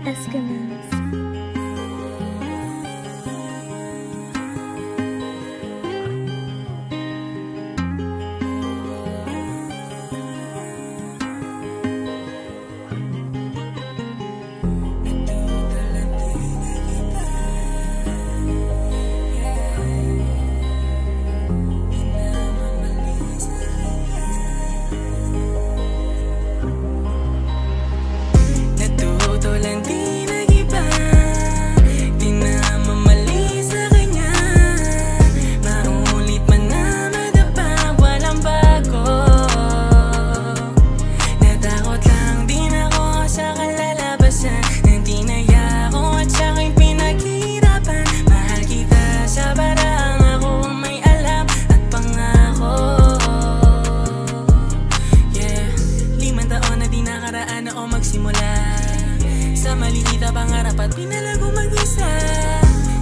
Eskimos. Sa maliit na pangarap at pinalago mag-isa.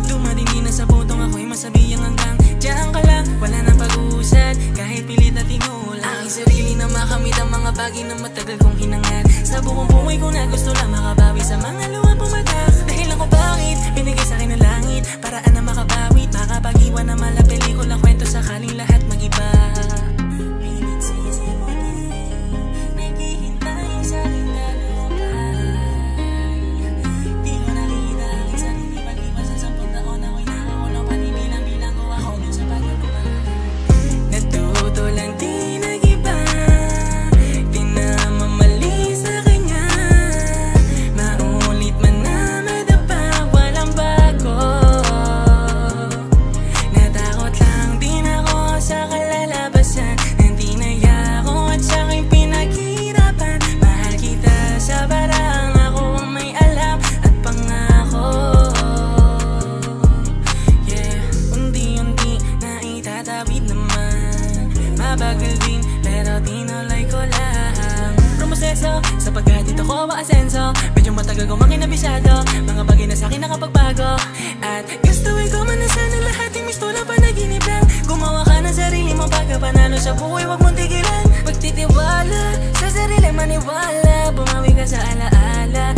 Dumating din na sa putong ako'y masabihang hanggang diyan ka lang, wala nang pag-uusad kahit pilit na tingulan. Aking sarili na makamit ang mga bagay na matagal kong hinangad. Sa buong buhay ko na gusto lang makabawi sa mga luwang pumatak. Dahil ako bakit binigay sa akin ng langit, paraan na makabawit, makapag-iwan na mala pelikula kwento sakaling lahat mag-iba. Mabagal din, pero tinulay ko lang proseso, sapagkat dito ko maasenso. Medyo matagal ko makinabisado, mga bagay na sa'kin nakapagbago. At gustuin ko man na sana lahat yung mistula panaginip lang. Gumawa ka ng sarili mo pagka panalo sa buhay, wag mong tigilan. Pagtitiwala sa sarili maniwala, bumawi ka sa alaala.